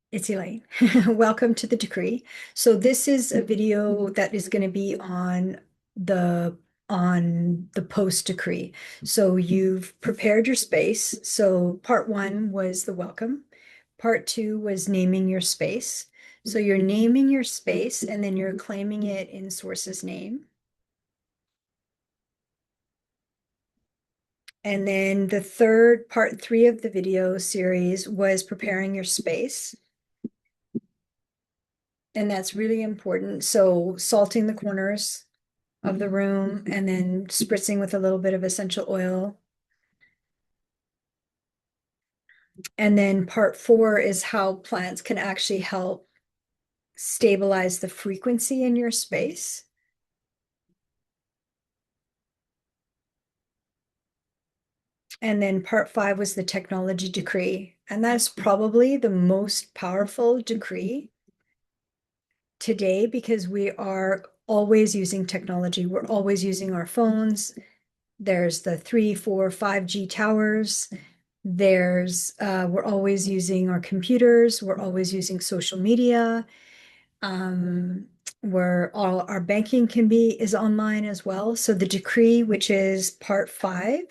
It's Elaine. Welcome to the decree. So this is a video that is going to be the on the post decree. So you've prepared your space. So part one was the welcome. Part two was naming your space. So you're naming your space and then you're claiming it in source's name. And then the third part three of the video series was preparing your space. And that's really important. So salting the corners of the room and then spritzing with a little bit of essential oil. And then part four is how plants can actually help stabilize the frequency in your space. And then part five was the technology decree. And that's probably the most powerful decree today because we are always using technology. We're always using our phones. There's the 3, 4, 5G towers. We're always using our computers. We're always using social media. Where all our banking is online as well. So the decree, which is part five,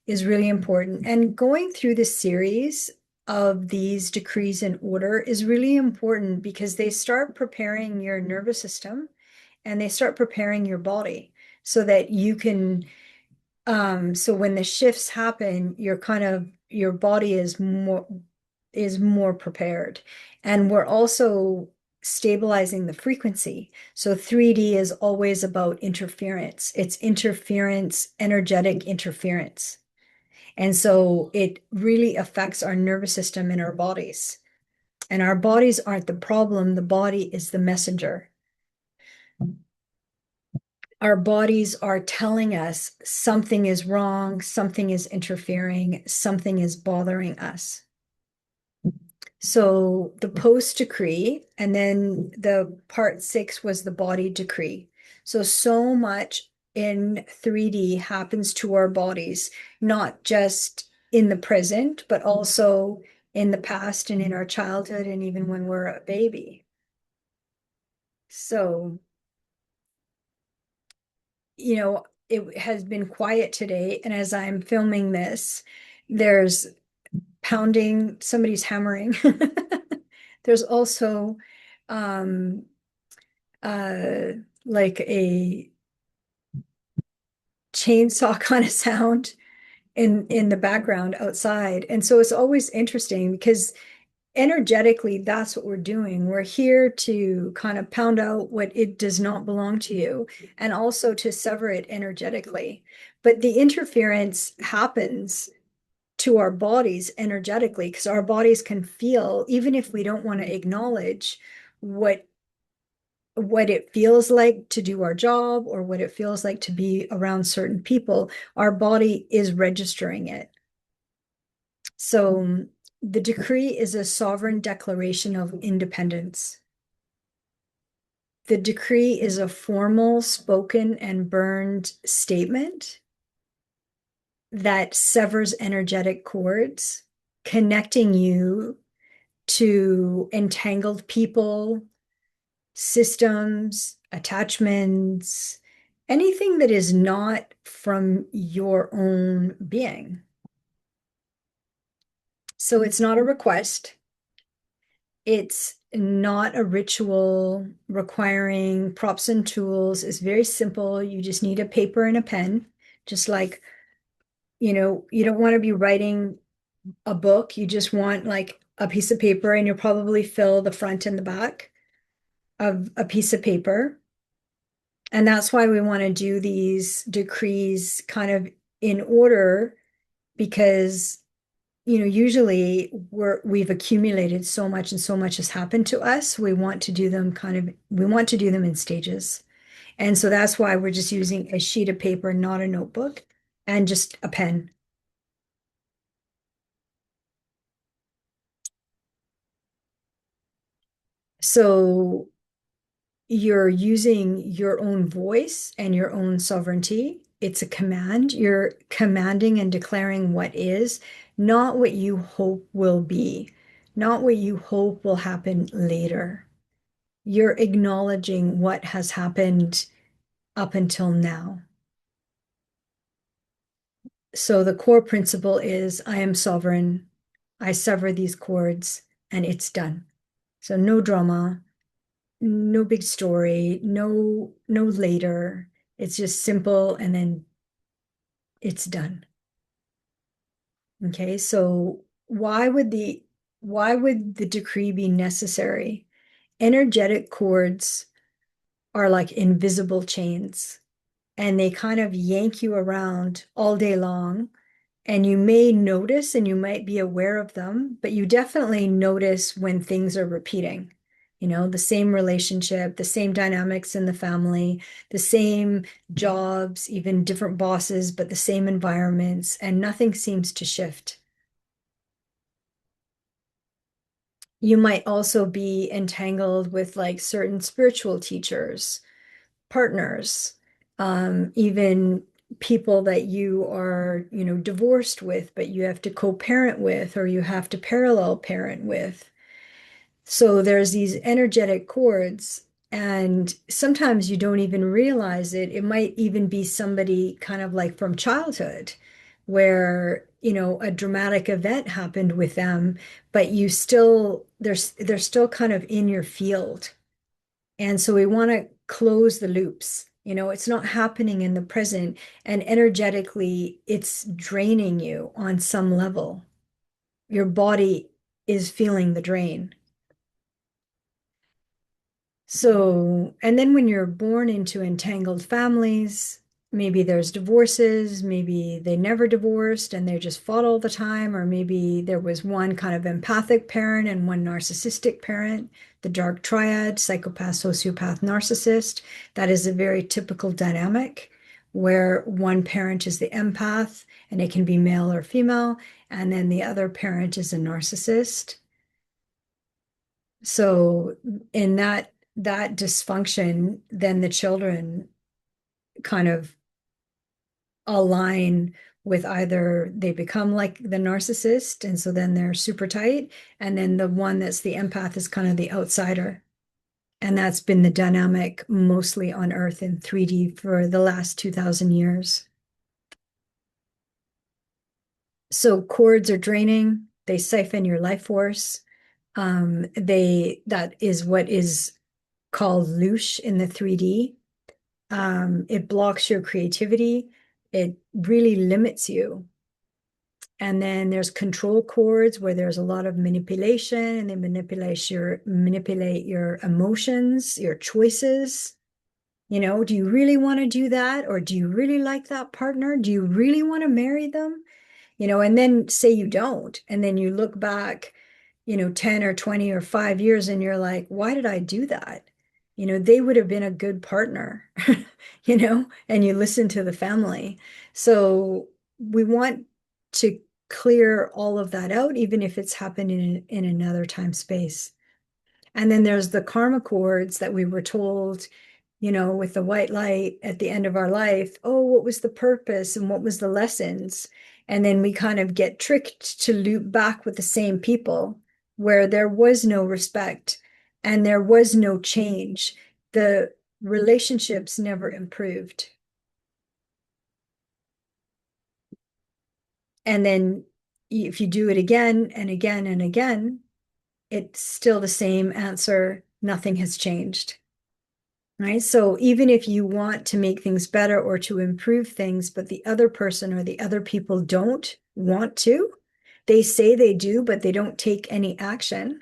is really important. And going through the series of these decrees in order is really important because they start preparing your nervous system and they start preparing your body so that you can so when the shifts happen, your body is more prepared. And we're also stabilizing the frequency. So 3D is always about interference. It's interference, energetic interference. And so it really affects our nervous system in our bodies. And our bodies aren't the problem, the body is the messenger. Our bodies are telling us something is wrong, something is interfering, something is bothering us. So the post decree, and then the part six was the body decree. So much in 3D happens to our bodies, not just in the present, but also in the past and in our childhood and even when we're a baby. So it has been quiet today. And as I'm filming this, there's pounding, somebody's hammering. There's also um, uh, like a chainsaw kind of sound in the background outside. And so it's always interesting because energetically, that's what we're doing. We're here to kind of pound out what it does not belong to you and also to sever it energetically. But the interference happens to our bodies energetically because our bodies can feel, even if we don't want to acknowledge what it feels like to do our job or what it feels like to be around certain people, our body is registering it. So the decree is a sovereign declaration of independence. The decree is a formal, spoken, and burned statement that severs energetic cords, connecting you to entangled people, systems, attachments, anything that is not from your own being. So it's not a request. It's not a ritual requiring props and tools. It's very simple. You just need a paper and a pen, just like, you don't want to be writing a book. You just want like a piece of paper, and you'll probably fill the front and the back of a piece of paper. And that's why we want to do these decrees kind of in order because usually we've accumulated so much and so much has happened to us. We want to do them in stages. And so that's why we're just using a sheet of paper, not a notebook, and just a pen. So you're using your own voice and your own sovereignty. It's a command. You're commanding and declaring what is, not what you hope will be. not what you hope will happen later. You're acknowledging what has happened up until now. So the core principle is I am sovereign. I sever these cords and it's done. So no drama, no big story, no later. It's just simple and then it's done. Okay, so why would the decree be necessary? Energetic cords are like invisible chains and they kind of yank you around all day long. And you may notice and you might be aware of them, but you definitely notice when things are repeating. The same relationship, the same dynamics in the family, the same jobs, even different bosses, but the same environments, and nothing seems to shift. You might also be entangled with like certain spiritual teachers, partners, even people that you are, divorced with, but you have to co-parent with, or you have to parallel parent with. So there's these energetic cords, and sometimes you don't even realize it. It might even be somebody kind of like from childhood, where, a dramatic event happened with them, but they're still kind of in your field. And so we want to close the loops. It's not happening in the present, and energetically, it's draining you on some level. Your body is feeling the drain. So, and then when you're born into entangled families, maybe there's divorces, maybe they never divorced and they just fought all the time, or maybe there was one kind of empathic parent and one narcissistic parent, the dark triad, psychopath, sociopath, narcissist. That is a very typical dynamic where one parent is the empath and it can be male or female, and then the other parent is a narcissist. So in that dysfunction, then the children kind of align with either they become like the narcissist, and so then they're super tight, and then the one that's the empath is kind of the outsider. And that's been the dynamic mostly on Earth in 3D for the last 2000 years. So cords are draining, they siphon your life force. That is what is called loosh in the 3D. It blocks your creativity. It really limits you. And then there's control cords where there's a lot of manipulation, and they manipulate your emotions, your choices. Do you really want to do that? Or do you really like that partner? Do you really want to marry them? And then say you don't, and then you look back, 10 or 20 or 5 years, and you're like, why did I do that? They would have been a good partner, and you listen to the family. So we want to clear all of that out, even if it's happened in another time space. And then there's the karma cords that we were told, with the white light at the end of our life. Oh, what was the purpose and what was the lessons? And then we kind of get tricked to loop back with the same people where there was no respect and there was no change. The relationships never improved. And then if you do it again and again and again, it's still the same answer. Nothing has changed. Right. So even if you want to make things better or to improve things, but the other person or the other people don't want to, they say they do, but they don't take any action.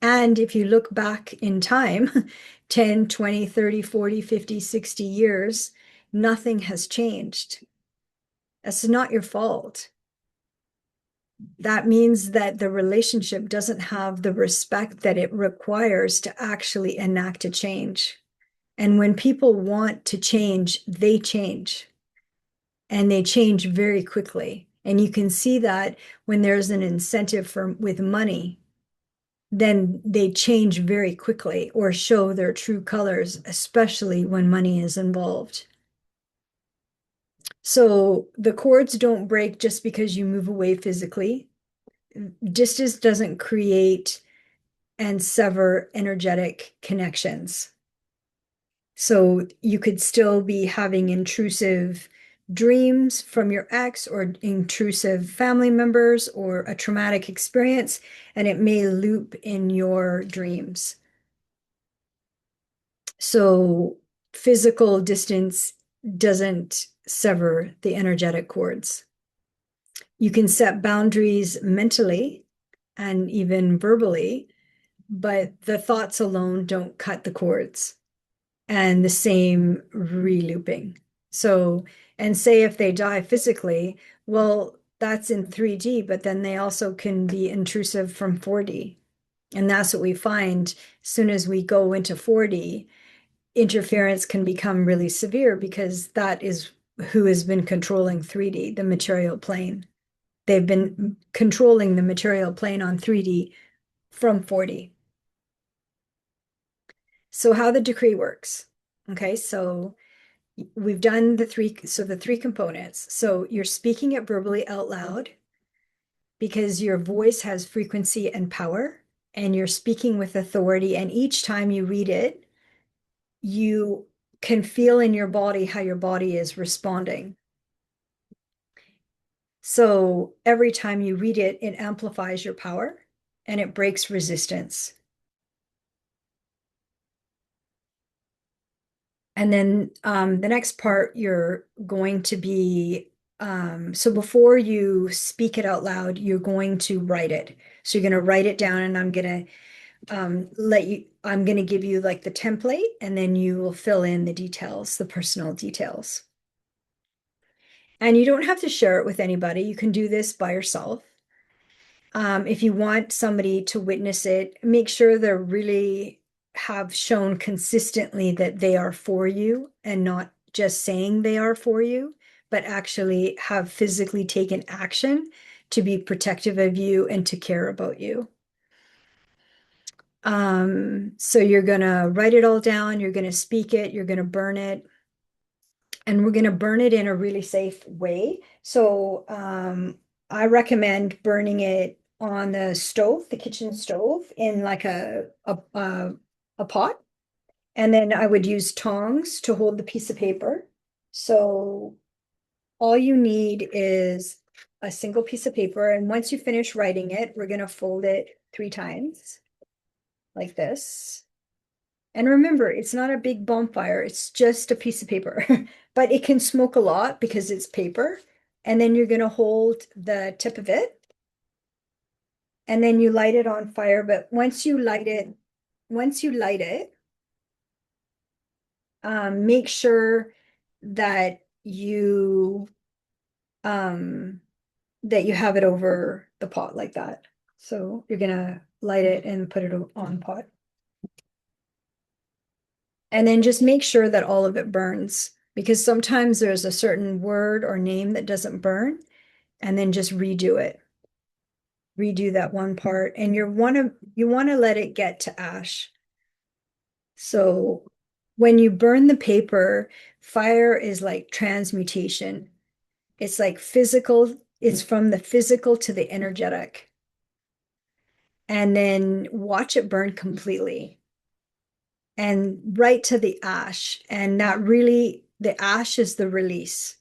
And if you look back in time, 10, 20, 30, 40, 50, 60 years, nothing has changed. That's not your fault. That means that the relationship doesn't have the respect that it requires to actually enact a change. And when people want to change, they change. And they change very quickly. And you can see that when there's an incentive with money, then they change very quickly or show their true colors, especially when money is involved. So the cords don't break just because you move away physically. distance doesn't create and sever energetic connections. So you could still be having intrusive dreams from your ex or intrusive family members or a traumatic experience, and it may loop in your dreams. So physical distance doesn't sever the energetic cords. You can set boundaries mentally and even verbally, but the thoughts alone don't cut the cords. And the same relooping. So, and say if they die physically, well, that's in 3D, but then they also can be intrusive from 4D. And that's what we find as soon as we go into 4D, interference can become really severe because that is who has been controlling 3D, the material plane. They've been controlling the material plane on 3D from 4D. So how the decree works. Okay, so we've done the three components. So you're speaking it verbally out loud because your voice has frequency and power, and you're speaking with authority. And each time you read it, you can feel in your body how your body is responding. So every time you read it, it amplifies your power and it breaks resistance. And then the next part, you're going to be, so before you speak it out loud, you're going to write it. So you're going to write it down, and I'm going to give you like the template, and then you will fill in the details, the personal details. And you don't have to share it with anybody. You can do this by yourself. If you want somebody to witness it, make sure they're really have shown consistently that they are for you and not just saying they are for you, but actually have physically taken action to be protective of you and to care about you. So you're going to write it all down, you're going to speak it, you're going to burn it, and we're going to burn it in a really safe way. So I recommend burning it on the stove, the kitchen stove, in like a pot. And then I would use tongs to hold the piece of paper. So all you need is a single piece of paper. And once you finish writing it, we're going to fold it 3 times like this. And remember, it's not a big bonfire, it's just a piece of paper, but it can smoke a lot because it's paper. And then you're going to hold the tip of it and then you light it on fire. But once you light it, make sure that um, that you have it over the pot like that. So you're going to light it and put it on pot. And then just make sure that all of it burns, because sometimes there's a certain word or name that doesn't burn, and then just redo it. Redo that one part, and you want to let it get to ash. So when you burn the paper, fire is like transmutation. It's like physical, it's from the physical to the energetic. And then watch it burn completely and right to the ash. And that really, the ash is the release.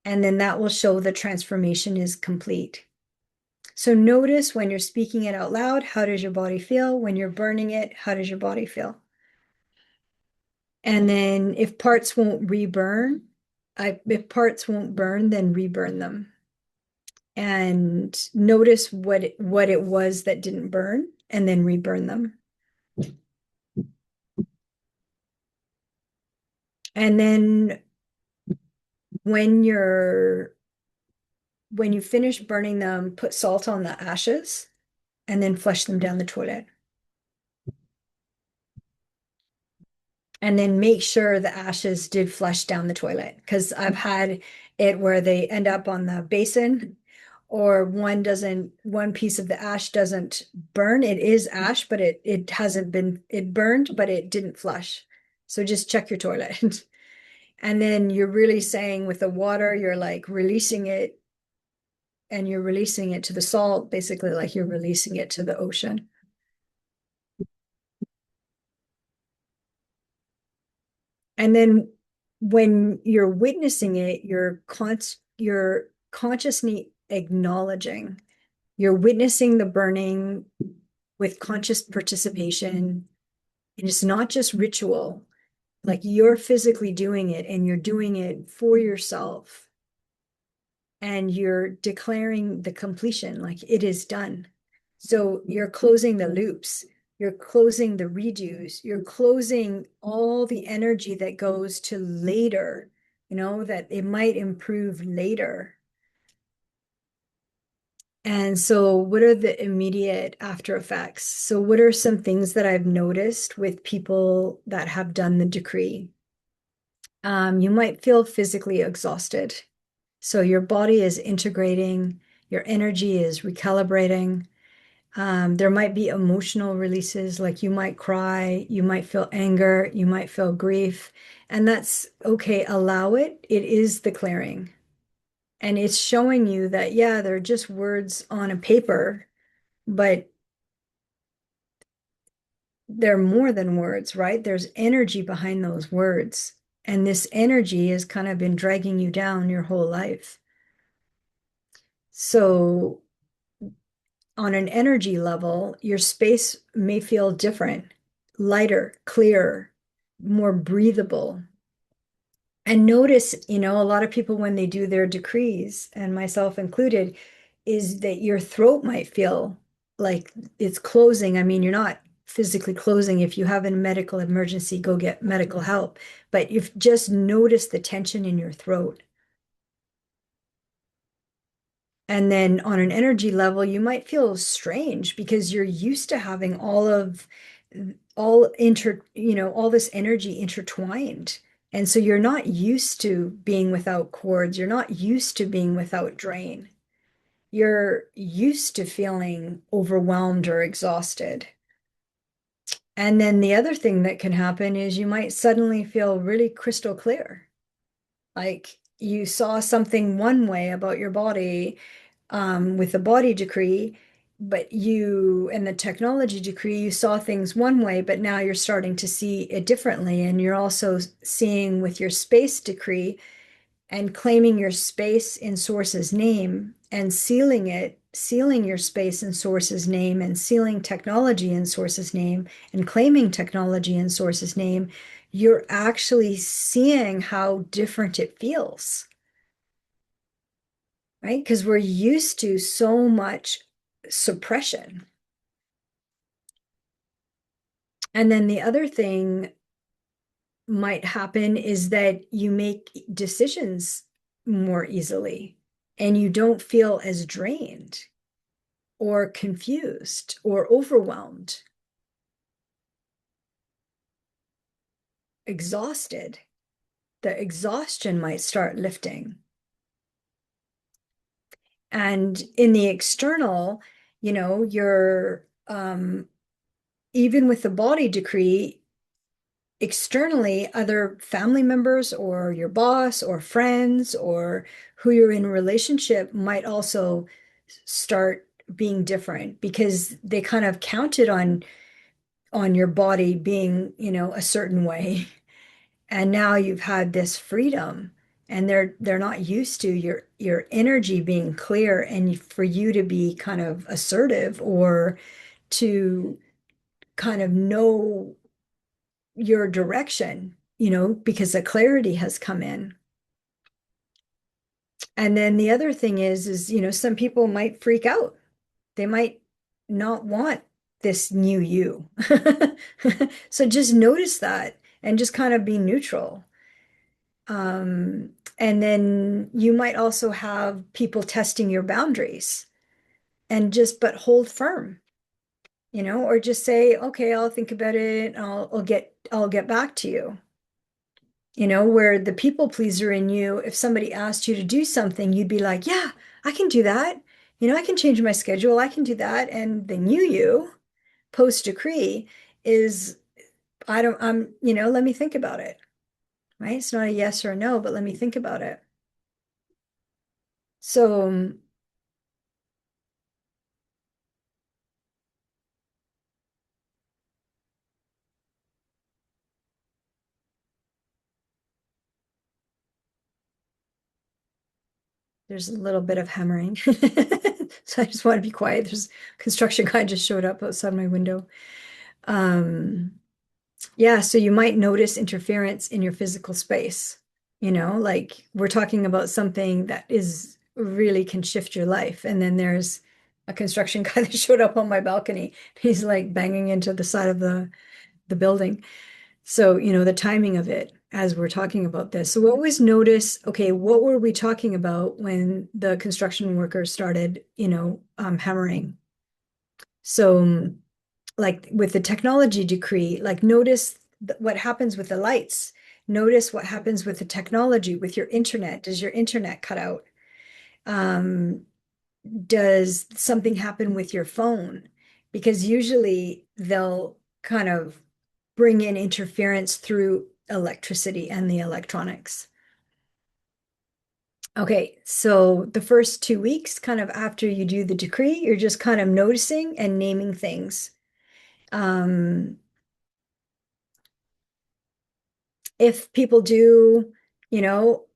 And then that will show the transformation is complete. So notice when you're speaking it out loud, how does your body feel? When you're burning it, how does your body feel? And then if parts won't reburn, if parts won't burn, then reburn them. And notice what it was that didn't burn, and then reburn them. And then when you finish burning them, put salt on the ashes and then flush them down the toilet. And then make sure the ashes did flush down the toilet, because I've had it where they end up on the basin, or one piece of the ash doesn't burn. It is ash, but it hasn't been, it burned, but it didn't flush. So just check your toilet. And then you're really saying with the water, you're like releasing it and you're releasing it to the salt, basically like you're releasing it to the ocean. And then when you're witnessing it, you're consciously acknowledging. You're witnessing the burning with conscious participation. And it's not just ritual, like you're physically doing it and you're doing it for yourself and you're declaring the completion, like it is done. So you're closing the loops, you're closing the redos, you're closing all the energy that goes to later, that it might improve later. And so, what are the immediate after effects? So, what are some things that I've noticed with people that have done the decree? You might feel physically exhausted. So, your body is integrating, your energy is recalibrating. There might be emotional releases, like you might cry, you might feel anger, you might feel grief, and that's okay. Allow it. It is the clearing. And it's showing you that, yeah, they're just words on a paper, but they're more than words, right? There's energy behind those words. And this energy has kind of been dragging you down your whole life. So, on an energy level, your space may feel different, lighter, clearer, more breathable. And notice, a lot of people when they do their decrees, and myself included, is that your throat might feel like it's closing. I mean, you're not physically closing. If you have a medical emergency, go get medical help. But you've just noticed the tension in your throat. And then on an energy level, you might feel strange because you're used to having all this energy intertwined. And so you're not used to being without cords. You're not used to being without drain. You're used to feeling overwhelmed or exhausted. And then the other thing that can happen is you might suddenly feel really crystal clear. Like you saw something one way about your body with the body decree, but you and the technology decree, you saw things one way, but now you're starting to see it differently. And you're also seeing with your space decree and claiming your space in source's name and sealing it, sealing your space in source's name and sealing technology in source's name and claiming technology in source's name, you're actually seeing how different it feels, right? Because we're used to so much suppression. And then the other thing might happen is that you make decisions more easily and you don't feel as drained or confused or overwhelmed, exhausted. The exhaustion might start lifting. And in the external, you're even with the body decree, externally, other family members or your boss or friends or who you're in a relationship might also start being different because they kind of counted on your body being, a certain way. And now you've had this freedom and they're not used to your energy being clear and for you to be kind of assertive or to kind of know your direction, because the clarity has come in. And then the other thing is, some people might freak out. They might not want this new you. So just notice that and just kind of be neutral. And then you might also have people testing your boundaries and but hold firm, or just say, okay, I'll think about it. And I'll get back to you. Where the people pleaser in you, if somebody asked you to do something, you'd be like, yeah, I can do that. I can change my schedule. I can do that. And the new you post decree is, let me think about it, right? It's not a yes or a no, but let me think about it. So There's a little bit of hammering. So I just want to be quiet. There's a construction guy just showed up outside my window. Um, yeah, so you might notice interference in your physical space. Like we're talking about something that is really can shift your life. And then there's a construction guy that showed up on my balcony. He's like banging into the side of the building. So, the timing of it as we're talking about this. So we always notice, okay, what were we talking about when the construction workers started, hammering? So, like with the technology decree, like notice what happens with the lights. Notice what happens with the technology, with your internet. Does your internet cut out? Um, does something happen with your phone? Because usually they'll kind of bring in interference through electricity and the electronics. Okay, so the first 2 weeks, kind of after you do the decree, you're just kind of noticing and naming things. Um, if people do,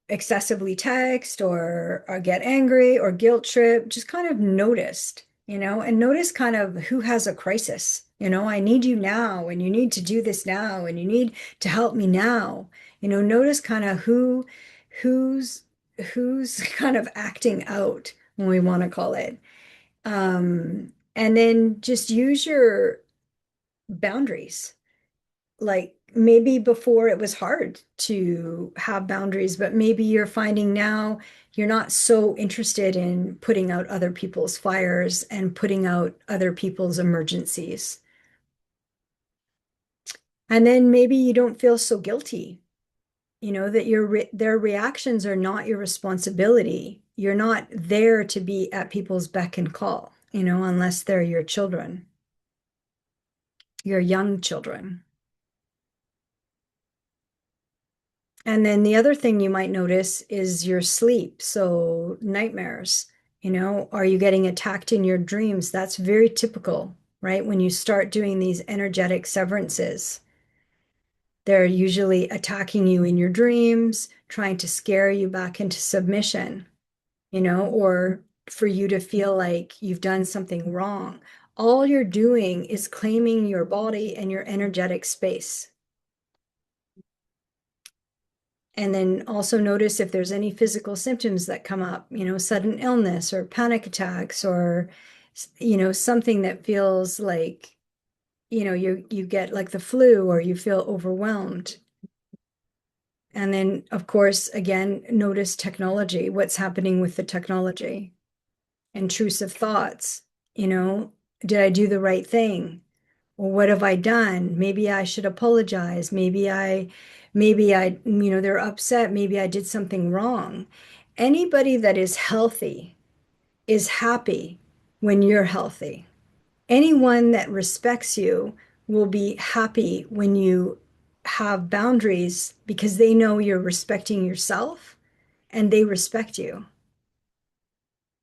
excessively text or get angry or guilt trip, just kind of noticed, and notice kind of who has a crisis. I need you now, and you need to do this now, and you need to help me now. Notice kind of who's who's kind of acting out, when we want to call it. And then just use your boundaries. Like maybe before it was hard to have boundaries, but maybe you're finding now you're not so interested in putting out other people's fires and putting out other people's emergencies. And then maybe you don't feel so guilty, that their reactions are not your responsibility. You're not there to be at people's beck and call, unless they're your children, your young children. And then the other thing you might notice is your sleep. So nightmares, are you getting attacked in your dreams? That's very typical, right? When you start doing these energetic severances, they're usually attacking you in your dreams, trying to scare you back into submission, or for you to feel like you've done something wrong. All you're doing is claiming your body and your energetic space. And then also notice if there's any physical symptoms that come up, sudden illness or panic attacks or, something that feels like, you get like the flu or you feel overwhelmed. And then, of course, again, notice technology, what's happening with the technology, intrusive thoughts, did I do the right thing? Well, what have I done? Maybe I should apologize. Maybe I, they're upset. Maybe I did something wrong. Anybody that is healthy is happy when you're healthy. Anyone that respects you will be happy when you have boundaries because they know you're respecting yourself and they respect you.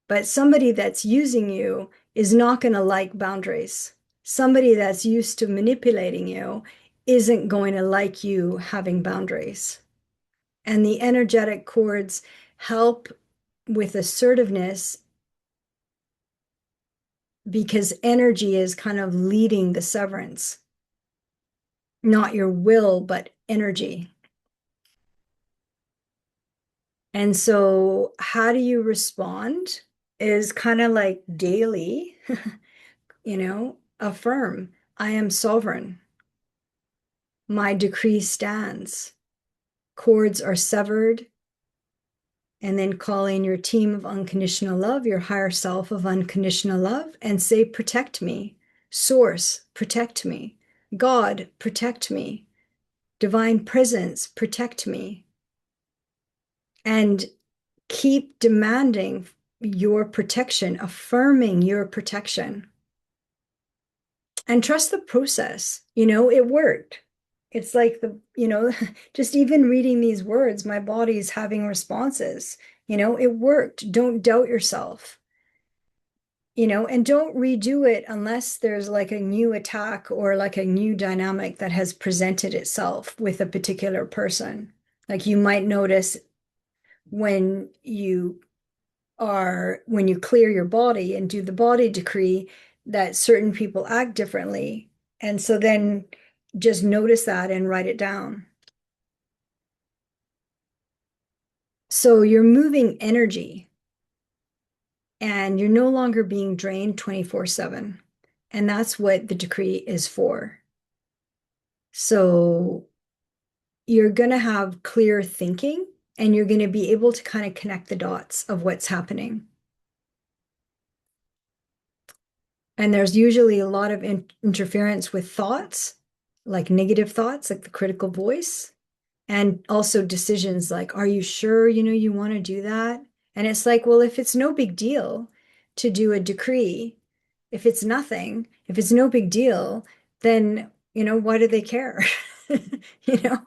But somebody that's using you is not going to like boundaries. Somebody that's used to manipulating you isn't going to like you having boundaries. And the energetic cords help with assertiveness because energy is kind of leading the severance, not your will, but energy. And so, how do you respond is kind of like daily, affirm, I am sovereign. My decree stands. Cords are severed. And then call in your team of unconditional love, your higher self of unconditional love, and say, protect me. Source, protect me. God, protect me. Divine presence, protect me. And keep demanding your protection, affirming your protection. And trust the process. It worked. It's like just even reading these words, my body's having responses. It worked. Don't doubt yourself. And don't redo it unless there's like a new attack or like a new dynamic that has presented itself with a particular person. Like you might notice when you are when you clear your body and do the body decree, that certain people act differently. And so then just notice that and write it down. So you're moving energy and you're no longer being drained 24/7. And that's what the decree is for. So you're going to have clear thinking and you're going to be able to kind of connect the dots of what's happening. And there's usually a lot of interference with thoughts, like negative thoughts, like the critical voice, and also decisions like, are you sure, you want to do that? And it's like, well, if it's no big deal to do a decree, if it's nothing, if it's no big deal, then, why do they care? You know,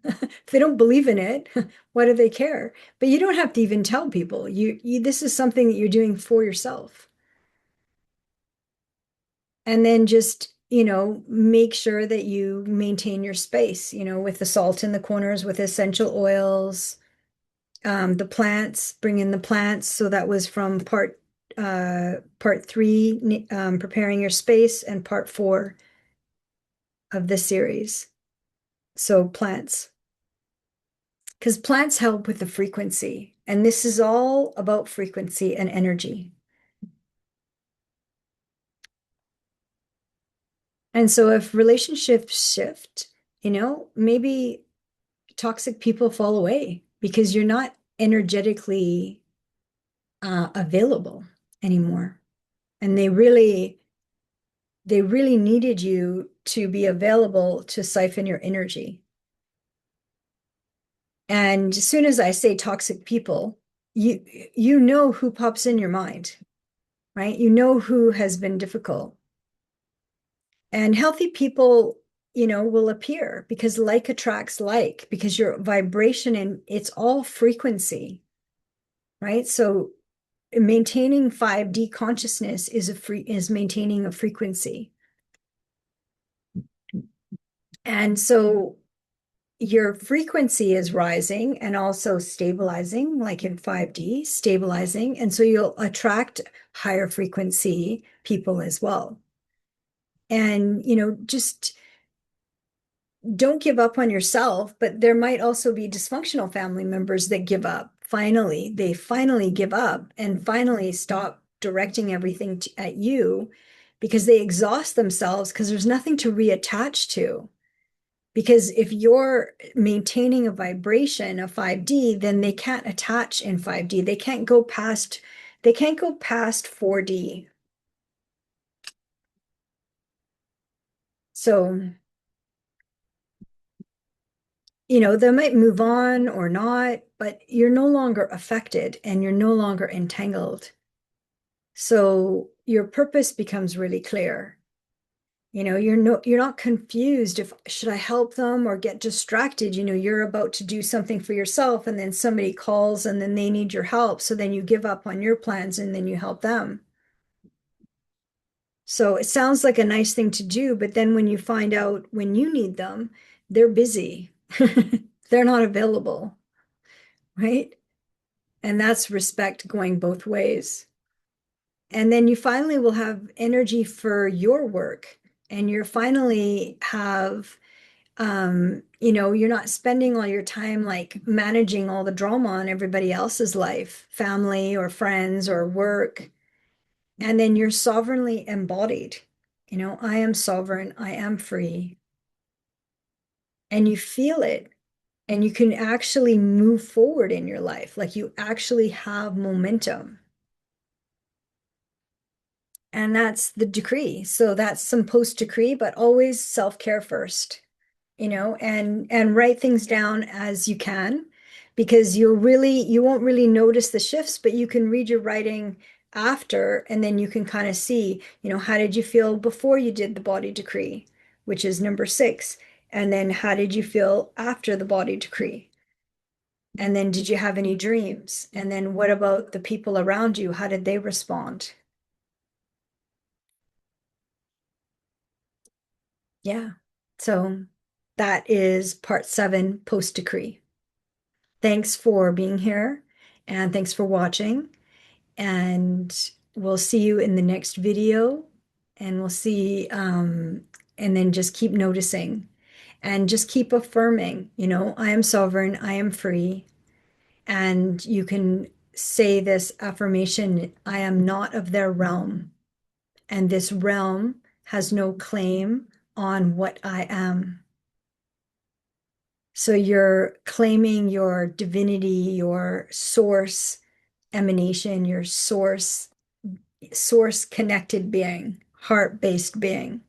if they don't believe in it, why do they care? But you don't have to even tell people. This is something that you're doing for yourself. And then just, make sure that you maintain your space, with the salt in the corners, with essential oils, the plants, bring in the plants. So that was from part three, preparing your space, and part four of the series. So plants, because plants help with the frequency. And this is all about frequency and energy. And so if relationships shift, maybe toxic people fall away because you're not energetically available anymore. And they really needed you to be available to siphon your energy. And as soon as I say toxic people, you know who pops in your mind, right? You know who has been difficult. And healthy people, will appear because like attracts like, because your vibration and it's all frequency, right? So maintaining 5D consciousness is maintaining a frequency. And so your frequency is rising and also stabilizing, like in 5D, stabilizing. And so you'll attract higher frequency people as well. And, just don't give up on yourself, but there might also be dysfunctional family members that give up. Finally, they finally give up and finally stop directing everything at you because they exhaust themselves because there's nothing to reattach to. Because if you're maintaining a vibration of 5D, then they can't attach in 5D. They can't go past 4D. So, they might move on or not, but you're no longer affected and you're no longer entangled. So your purpose becomes really clear. You're not confused if should I help them or get distracted. You're about to do something for yourself and then somebody calls and then they need your help. So then you give up on your plans and then you help them. So it sounds like a nice thing to do, but then when you find out when you need them, they're busy. They're not available, right? And that's respect going both ways. And then you finally will have energy for your work and you're finally have you're not spending all your time like managing all the drama on everybody else's life, family or friends or work. And then you're sovereignly embodied. I am sovereign, I am free. And you feel it and you can actually move forward in your life. Like you actually have momentum. And that's the decree. So that's some post decree, but always self-care first, and write things down as you can, because you won't really notice the shifts, but you can read your writing after, and then you can kind of see, how did you feel before you did the body decree, which is number 6, and then how did you feel after the body decree? And then did you have any dreams? And then what about the people around you? How did they respond? Yeah. So that is part 7, post decree. Thanks for being here and thanks for watching. and we'll see you in the next video. And we'll see, and then just keep noticing and just keep affirming, I am sovereign, I am free. And you can say this affirmation: I am not of their realm, and this realm has no claim on what I am. So you're claiming your divinity, your source emanation, your source connected being, heart-based being.